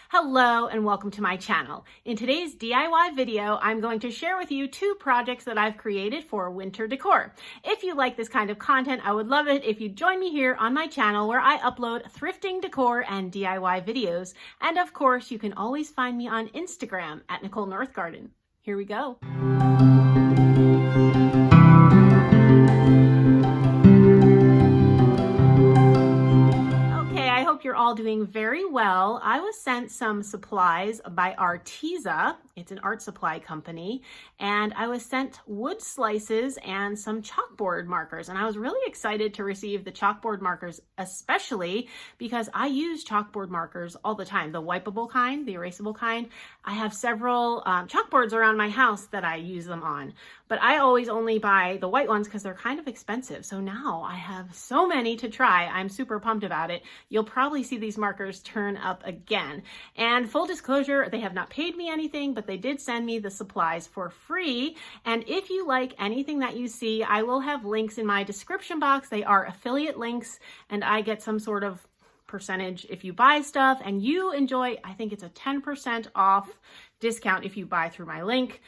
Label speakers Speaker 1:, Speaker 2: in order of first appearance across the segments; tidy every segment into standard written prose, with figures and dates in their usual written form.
Speaker 1: Hello and welcome to my channel. In today's DIY video, I'm going to share with you 2 projects that I've created for winter decor. If you like this kind of content, I would love it if you join me here on my channel where I upload thrifting, decor, and DIY videos. And of course, you can always find me on Instagram at Nicole Northgarden. Here we go. You're all doing very well. I was sent some supplies by Arteza. It's an art supply company, and I was sent wood slices and some chalkboard markers, and I was really excited to receive the chalkboard markers, especially because I use chalkboard markers all the time, the wipeable kind, the erasable kind. I have several chalkboards around my house that I use them on, but I always only buy the white ones because they're kind of expensive. So now I have so many to try. I'm super pumped about it. You'll probably see these markers turn up again. And full disclosure, they have not paid me anything, but they did send me the supplies for free. And if you like anything that you see, I will have links in my description box. They are affiliate links, and I get some sort of percentage if you buy stuff, and you enjoy, I think it's a 10% off discount if you buy through my link.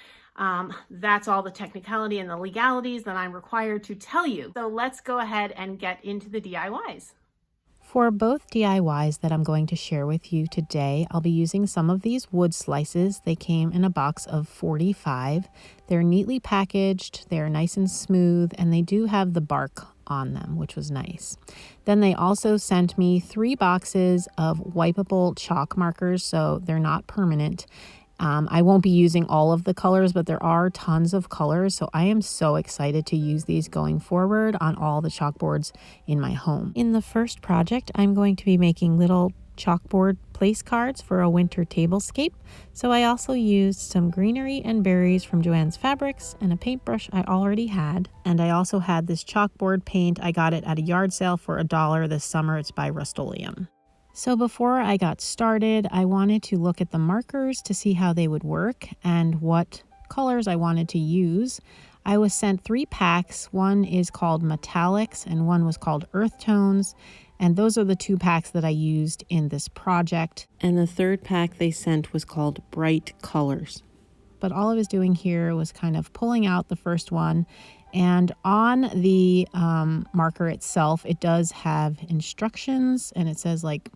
Speaker 1: That's all the technicality and the legalities that I'm required to tell you. So let's go ahead and get into the DIYs.
Speaker 2: For both DIYs that I'm going to share with you today, I'll be using some of these wood slices. They came in a box of 45. They're neatly packaged, they're nice and smooth, and they do have the bark on them, which was nice. Then they also sent me 3 boxes of wipeable chalk markers, so they're not permanent. I won't be using all of the colors, but there are tons of colors, so I am so excited to use these going forward on all the chalkboards in my home. In the first project, I'm going to be making little chalkboard place cards for a winter tablescape, so I also used some greenery and berries from Joann's Fabrics and a paintbrush I already had, and I also had this chalkboard paint. I got it at a yard sale for $1 this summer. It's by Rust-Oleum. So before I got started, I wanted to look at the markers to see how they would work and what colors I wanted to use. I was sent 3 packs. One is called Metallics and one was called Earth Tones. And those are the 2 packs that I used in this project. And the 3rd pack they sent was called Bright Colors. But all I was doing here was kind of pulling out the first one. And on the marker itself, it does have instructions, and it says like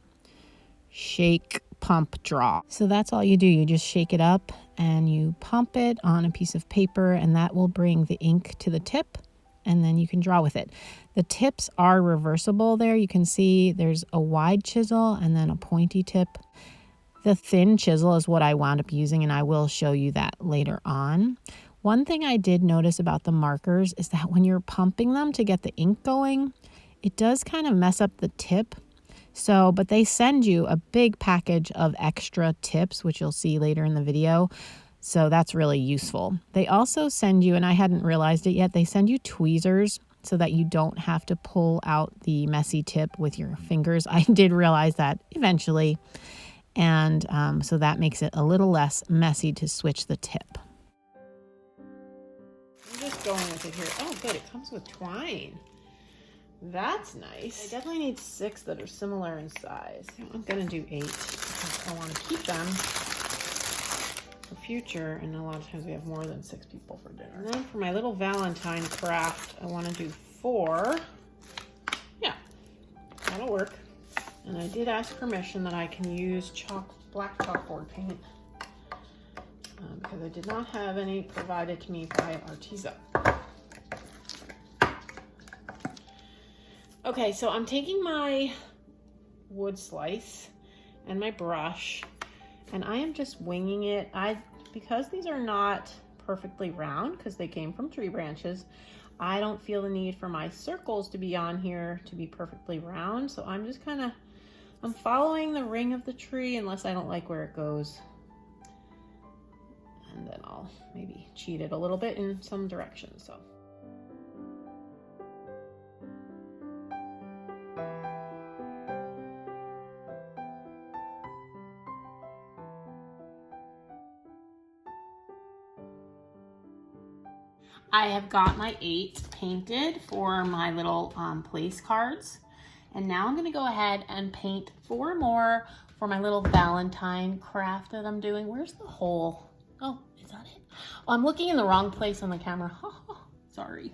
Speaker 2: shake, pump, draw. So that's all you do. You just shake it up and you pump it on a piece of paper, and that will bring the ink to the tip, and then you can draw with it. The tips are reversible there. You can see there's a wide chisel and then a pointy tip. The thin chisel is what I wound up using, and I will show you that later on. One thing I did notice about the markers is that when you're pumping them to get the ink going, it does kind of mess up the tip. So, but they send you a big package of extra tips, which you'll see later in the video. So that's really useful. They also send you, and I hadn't realized it yet, they send you tweezers so that you don't have to pull out the messy tip with your fingers. I did realize that eventually. And so that makes it a little less messy to switch the tip.
Speaker 1: I'm just going with it here. Oh, good. It comes with twine. That's nice. I definitely need 6 that are similar in size. I'm going to do 8 because I want to keep them for future. And a lot of times we have more than 6 people for dinner. And then for my little Valentine craft, I want to do 4. Yeah, that'll work. And I did ask permission that I can use black chalkboard paint because I did not have any provided to me by Arteza. Okay, so I'm taking my wood slice and my brush, and I am just winging it. Because these are not perfectly round, because they came from tree branches, I don't feel the need for my circles to be on here to be perfectly round. So I'm just I'm following the ring of the tree unless I don't like where it goes. And then I'll maybe cheat it a little bit in some direction. So. I have got my 8 painted for my little place cards, And now I'm gonna go ahead and paint 4 more for my little Valentine craft that I'm doing. Where's the hole? Oh, is that it? Oh, I'm looking in the wrong place on the camera. Sorry.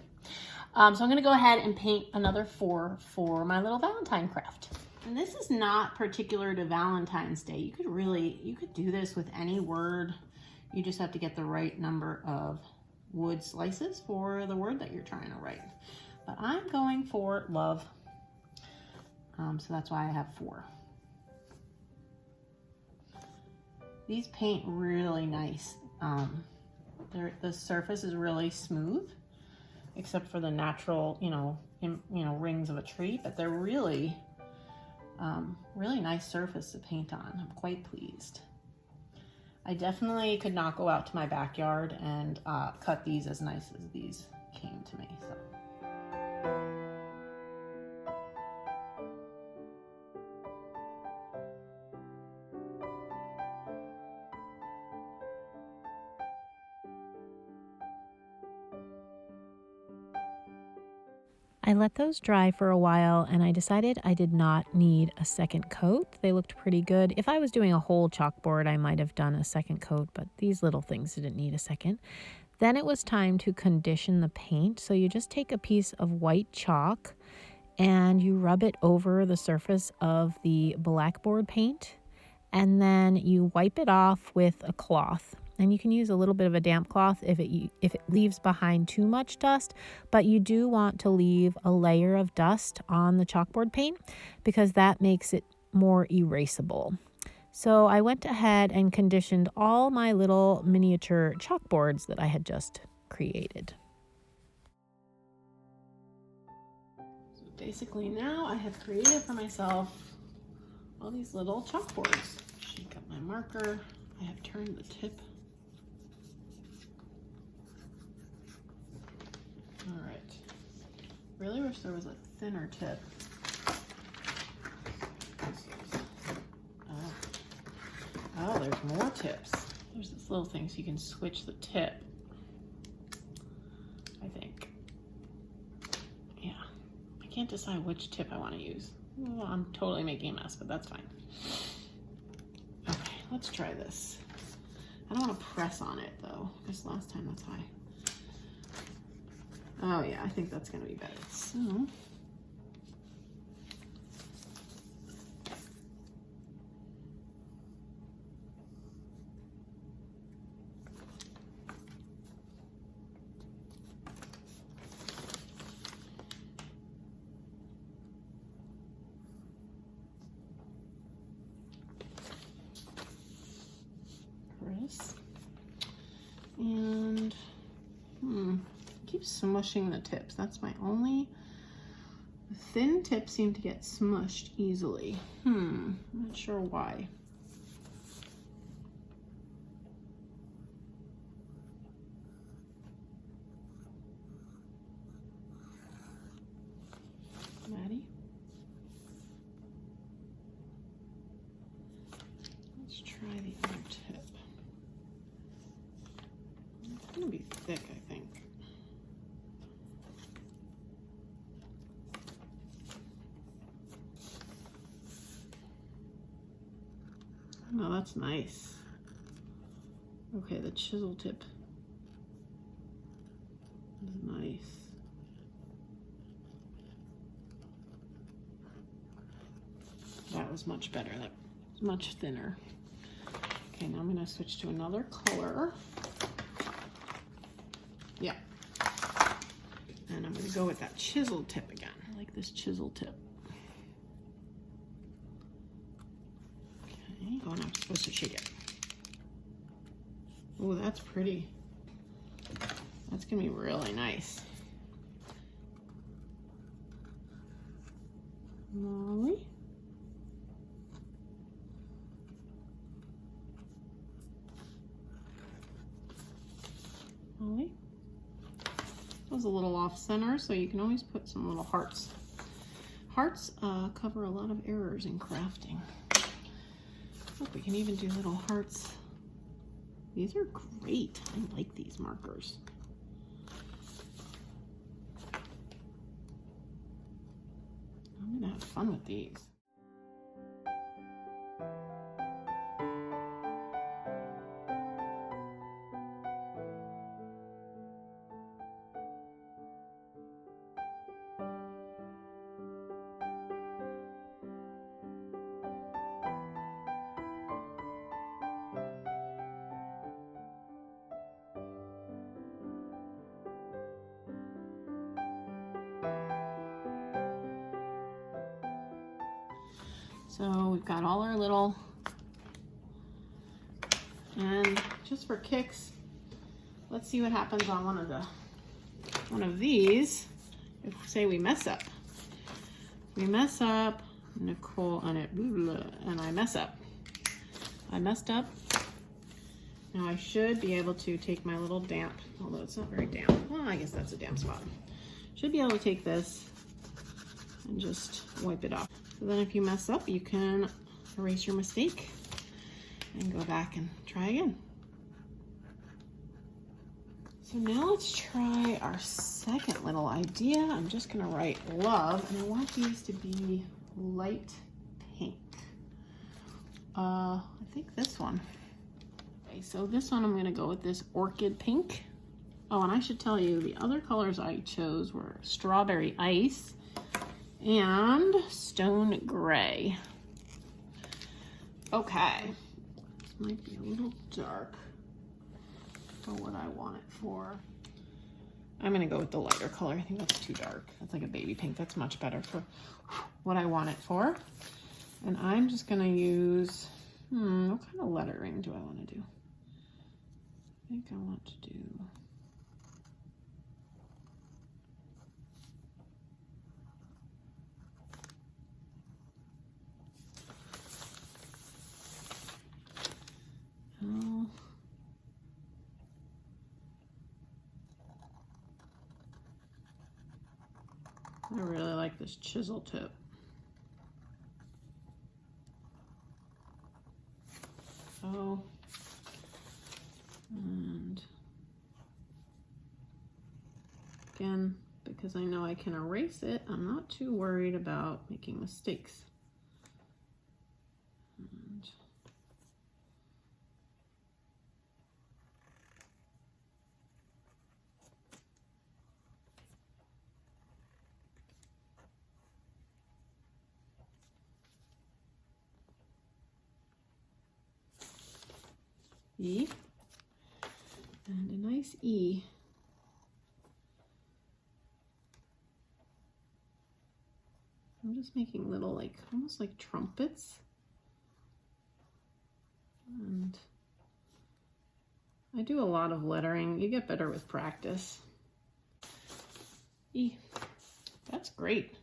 Speaker 1: So I'm gonna go ahead and paint another 4 for my little Valentine craft. And this is not particular to Valentine's Day. You could do this with any word. You just have to get the right number of wood slices for the word that you're trying to write. But I'm going for love. So that's why I have 4. These paint really nice. The surface is really smooth, except for the natural, rings of a tree, but they're really nice surface to paint on. I'm quite pleased. I definitely could not go out to my backyard and cut these as nice as these came to me. So.
Speaker 2: I let those dry for a while and I decided I did not need a second coat. They looked pretty good. If I was doing a whole chalkboard, I might have done a second coat, but these little things didn't need a second. Then it was time to condition the paint. So you just take a piece of white chalk and you rub it over the surface of the blackboard paint, and then you wipe it off with a cloth. And you can use a little bit of a damp cloth if it leaves behind too much dust, but you do want to leave a layer of dust on the chalkboard paint because that makes it more erasable. So I went ahead and conditioned all my little miniature chalkboards that I had just created.
Speaker 1: So basically now I have created for myself all these little chalkboards. Shake up my marker. I have turned the tip. All right. Really wish there was a thinner tip. Oh, there's more tips. There's this little thing so you can switch the tip, I think. Yeah, I can't decide which tip I want to use. Well, I'm totally making a mess, but that's fine. Okay, let's try this. I don't want to press on it though, because last time that's high. Oh yeah, I think that's gonna be better. So, Chris, and keep smushing the tips. That's my only. The thin tips seem to get smushed easily. I'm not sure why. Maddie? Let's try the other tip. It's gonna be thick, I think. Oh, that's nice. Okay, the chisel tip is nice. That was much better. That was much thinner. Okay, now I'm going to switch to another color. Yeah. And I'm going to go with that chisel tip again. I like this chisel tip. Okay. Oh, and I'm supposed to shake it. Oh, that's pretty. That's going to be really nice. Molly. Molly. That was a little off center, so you can always put some little hearts. Hearts cover a lot of errors in crafting. Look, we can even do little hearts. These are great. I like these markers. I'm gonna have fun with these. So we've got all our little, and just for kicks, let's see what happens on one of these. If say we mess up, Nicole on it, and I mess up. I messed up. Now I should be able to take my little damp, although it's not very damp. Well, I guess that's a damp spot. Should be able to take this and just wipe it off. So then if you mess up, you can erase your mistake and go back and try again. So now let's try our second little idea. I'm just gonna write love, and I want these to be light pink. I think this one. Okay, so this one I'm gonna go with this orchid pink. Oh, and I should tell you the other colors I chose were strawberry ice and stone gray. Okay, this might be a little dark for what I want it for. I'm gonna go with the lighter color. I think that's too dark. That's like a baby pink. That's much better for what I want it for. And I'm just gonna use, what kind of lettering do I want to do? I think I want to do I really like this chisel tip. So, and again, because I know I can erase it, I'm not too worried about making mistakes. And E, and a nice E. I'm just making little, like, almost like trumpets. And I do a lot of lettering. You get better with practice. E, that's great.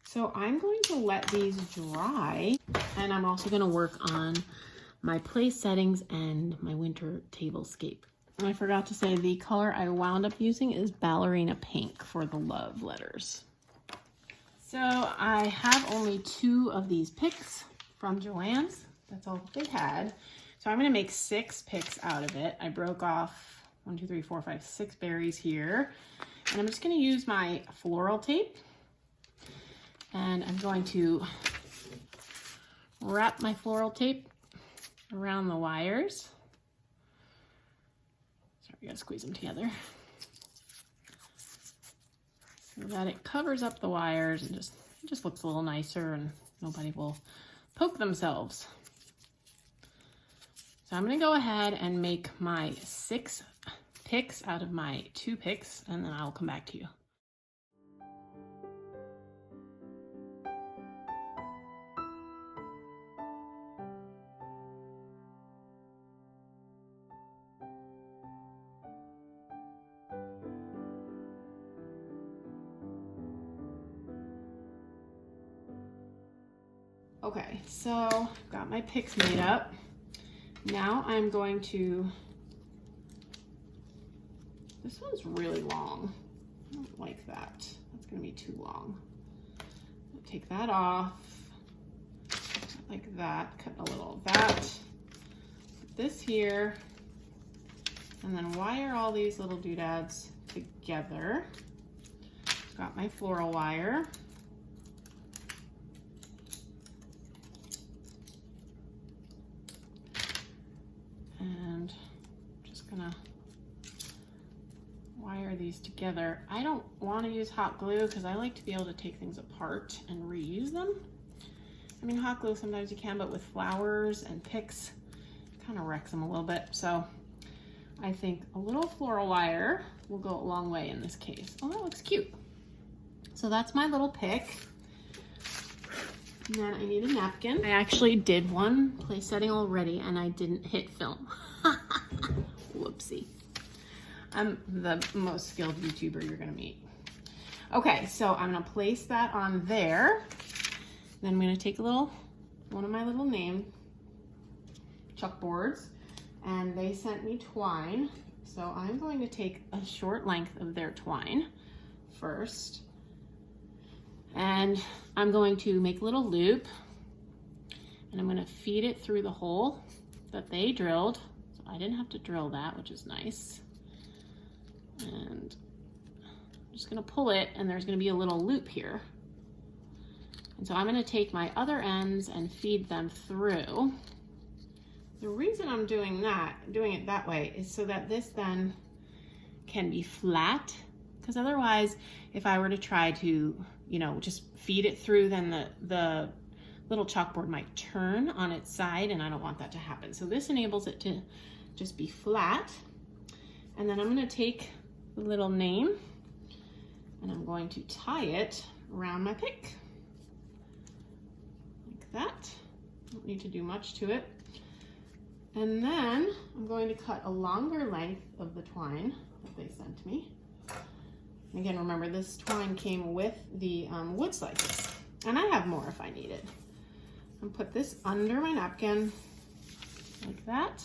Speaker 1: So I'm going to let these dry, and I'm also gonna work on my place settings and my winter tablescape. And I forgot to say the color I wound up using is ballerina pink for the love letters. So I have only 2 of these picks from Joann's. That's all they had. So I'm gonna make 6 picks out of it. I broke off 1, 2, 3, 4, 5, 6 berries here. And I'm just gonna use my floral tape. And I'm going to wrap my floral tape around the wires. Sorry, I gotta squeeze them together. So that it covers up the wires and it just looks a little nicer and nobody will poke themselves. So I'm gonna go ahead and make my 6 picks out of my 2 picks, and then I'll come back to you. Okay, so I've got my picks made up. Now I'm going to, this one's really long. I don't like that. That's gonna be too long. I'll take that off, like that, cut a little of that. Put this here, and then wire all these little doodads together. Got my floral wire. gonna wire these together. I don't want to use hot glue because I like to be able to take things apart and reuse them. I mean, hot glue sometimes you can, but with flowers and picks, kind of wrecks them a little bit. So I think a little floral wire will go a long way in this case. Oh, that looks cute. So that's my little pick. And then I need a napkin. I actually did one place setting already and I didn't hit film. Whoopsie. I'm the most skilled YouTuber you're gonna meet. Okay, so I'm gonna place that on there. Then I'm gonna take one of my little name chalkboards, and they sent me twine. So I'm going to take a short length of their twine first. And I'm going to make a little loop, and I'm gonna feed it through the hole that they drilled. So I didn't have to drill that, which is nice. And I'm just gonna pull it, and there's gonna be a little loop here. And so I'm gonna take my other ends and feed them through. The reason I'm doing it that way is so that this then can be flat, because otherwise, if I were to try to, you know, just feed it through, then the little chalkboard might turn on its side, and I don't want that to happen. So this enables it to just be flat. And then I'm gonna take the little name and I'm going to tie it around my pick. Like that. Don't need to do much to it. And then I'm going to cut a longer length of the twine that they sent me. And again, remember this twine came with the wood slices, and I have more if I need it. And put this under my napkin like that.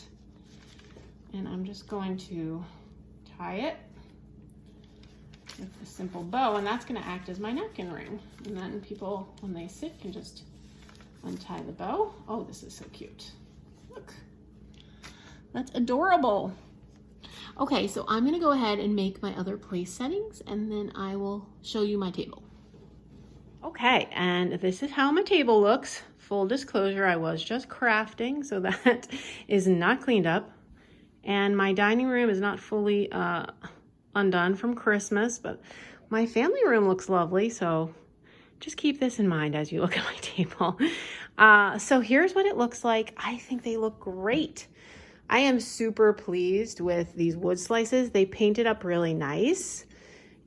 Speaker 1: And I'm just going to tie it with a simple bow, and that's going to act as my napkin ring. And then people, when they sit, can just untie the bow. Oh, this is so cute. Look, that's adorable. Okay, so I'm gonna go ahead and make my other place settings, and then I will show you my table. Okay, and this is how my table looks. Full disclosure, I was just crafting, so that is not cleaned up. And my dining room is not fully undone from Christmas, but my family room looks lovely, so just keep this in mind as you look at my table. So here's what it looks like. I think they look great. I am super pleased with these wood slices. They painted up really nice,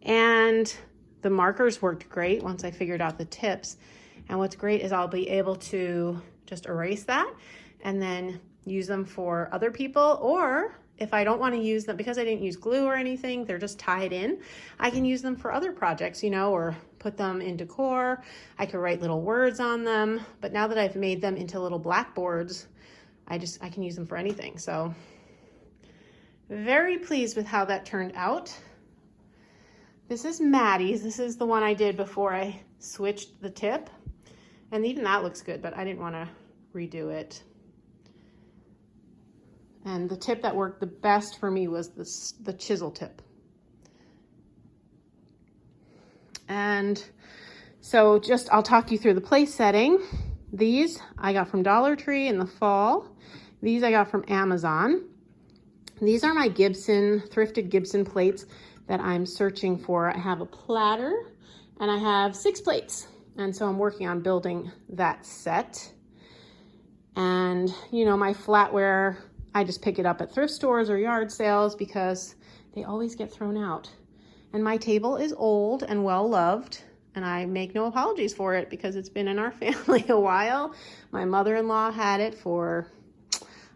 Speaker 1: and the markers worked great once I figured out the tips. And what's great is I'll be able to just erase that and then use them for other people, or if I don't want to use them because I didn't use glue or anything, they're just tied in, I can use them for other projects, you know, or put them in decor. I could write little words on them, but now that I've made them into little blackboards, I can use them for anything. So very pleased with how that turned out. This is Maddie's. This is the one I did before I switched the tip. And even that looks good, but I didn't want to redo it. And the tip that worked the best for me was the chisel tip. And so I'll talk you through the place setting. These I got from Dollar Tree in the fall. These I got from Amazon. These are my thrifted Gibson plates that I'm searching for. I have a platter and I have 6 plates. And so I'm working on building that set. And you know, my flatware, I just pick it up at thrift stores or yard sales because they always get thrown out. And my table is old and well loved, and I make no apologies for it because it's been in our family a while. My mother-in-law had it for,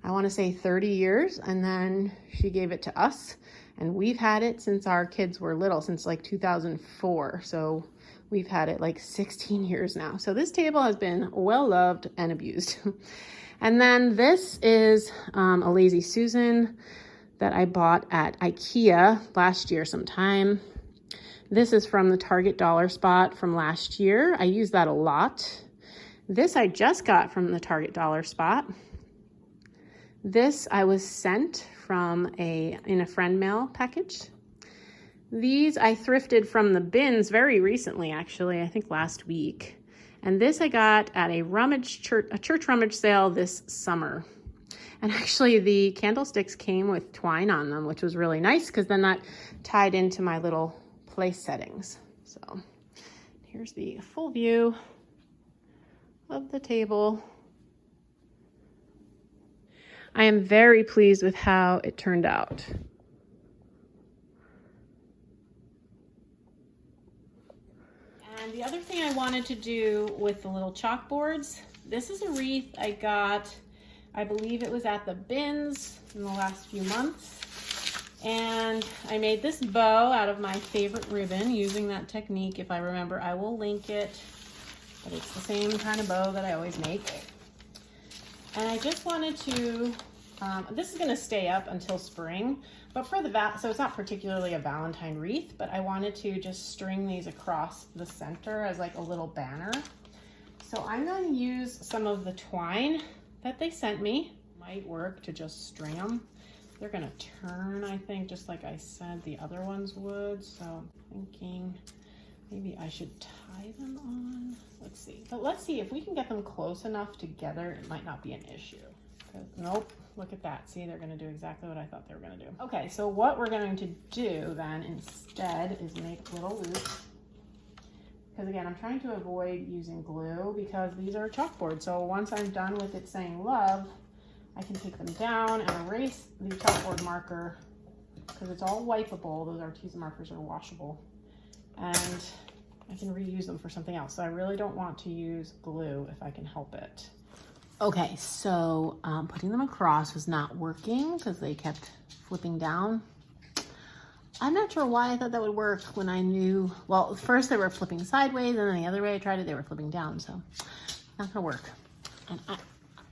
Speaker 1: I want to say 30 years, and then she gave it to us, and we've had it since our kids were little, since like 2004. So we've had it like 16 years now. So this table has been well loved and abused. And then this is a Lazy Susan that I bought at IKEA last year sometime. This is from the Target Dollar Spot from last year. I use that a lot. This I just got from the Target Dollar Spot. This I was sent from in a friend mail package. These I thrifted from the bins very recently, actually, I think last week. And this I got at a church rummage sale this summer. And actually the candlesticks came with twine on them, which was really nice because then that tied into my little place settings. So here's the full view of the table. I am very pleased with how it turned out. And the other thing I wanted to do with the little chalkboards, this is a wreath I got, I believe it was at the bins in the last few months. And I made this bow out of my favorite ribbon using that technique. If I remember, I will link it, but it's the same kind of bow that I always make. And I just wanted to, this is gonna stay up until spring, but for the, so it's not particularly a Valentine wreath, but I wanted to just string these across the center as like a little banner. So I'm going to use some of the twine that they sent me. Might work to just string them. They're gonna turn, I think, just like I said the other ones would. So I'm thinking maybe I should tie them on. Let's see. But let's see if we can get them close enough together. It might not be an issue. Nope, look at that. See, they're gonna do exactly what I thought they were gonna do. Okay, so what we're going to do then instead is make little loops. Because again, I'm trying to avoid using glue because these are chalkboard. So once I'm done with it saying love, I can take them down and erase the chalkboard marker because it's all wipeable. Those Arteza markers are washable. And I can reuse them for something else. So I really don't want to use glue if I can help it. Okay, so putting them across was not working because they kept flipping down. I'm not sure why I thought that would work when I knew, well, first they were flipping sideways and then the other way I tried it, they were flipping down. So not gonna work. And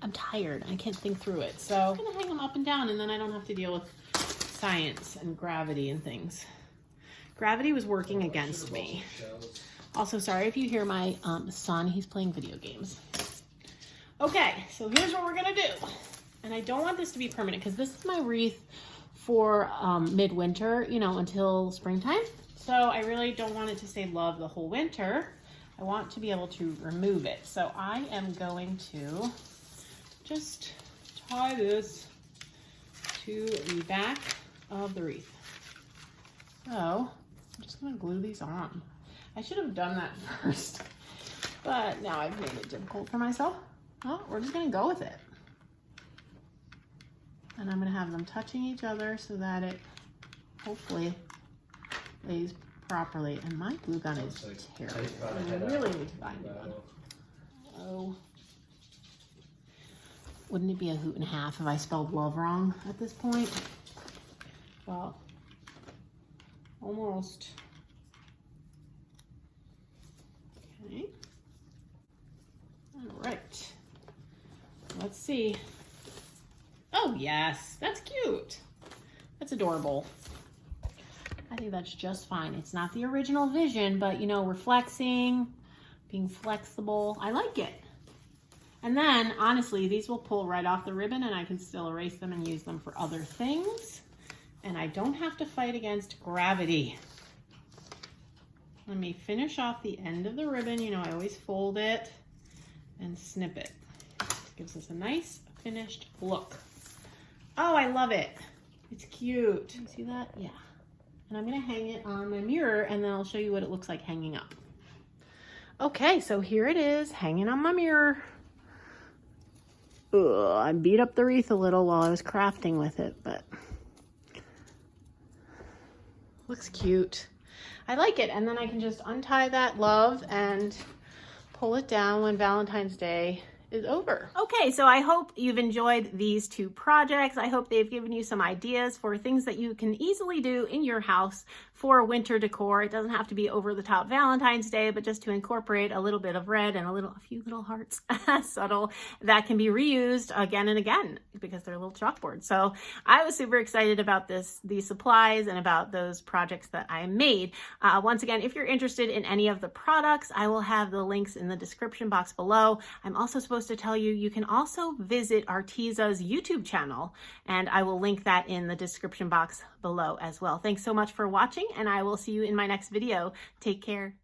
Speaker 1: I'm tired. I can't think through it. So I'm gonna hang them up and down and then I don't have to deal with science and gravity and things. Gravity was working against me. Also, sorry if you hear my son, he's playing video games. Okay, so here's what we're gonna do. And I don't want this to be permanent because this is my wreath for midwinter, you know, until springtime. So I really don't want it to say love the whole winter. I want to be able to remove it. So I am going to just tie this to the back of the wreath. So I'm just gonna glue these on. I should have done that first, but now I've made it difficult for myself. Well, we're just gonna go with it. And I'm gonna have them touching each other so that it hopefully lays properly. And my glue gun is terrible. I really need to buy a new one. Oh. Wouldn't it be a hoot and a half if I spelled love wrong at this point? Well, almost. Okay. All right. Let's see. Oh yes, that's cute. That's adorable. I think that's just fine. It's not the original vision, but you know, we're flexing, being flexible. I like it. And then honestly, these will pull right off the ribbon and I can still erase them and use them for other things. And I don't have to fight against gravity. Let me finish off the end of the ribbon. You know, I always fold it and snip it. Gives us a nice finished look. Oh, I love it. It's cute. You see that? Yeah. And I'm gonna hang it on my mirror and then I'll show you what it looks like hanging up. Okay, so here it is, hanging on my mirror. Ugh, I beat up the wreath a little while I was crafting with it, but looks cute. I like it. And then I can just untie that love and pull it down when Valentine's Day is over. Okay, so I hope you've enjoyed these two projects. I hope they've given you some ideas for things that you can easily do in your house for winter decor. It doesn't have to be over the top Valentine's Day, but just to incorporate a little bit of red and a few little hearts, subtle, that can be reused again and again because they're little chalkboards. So I was super excited about these supplies and about those projects that I made. Once again, if you're interested in any of the products, I will have the links in the description box below. I'm also supposed to tell you, you can also visit Arteza's YouTube channel, and I will link that in the description box below as well. Thanks so much for watching, and I will see you in my next video. Take care.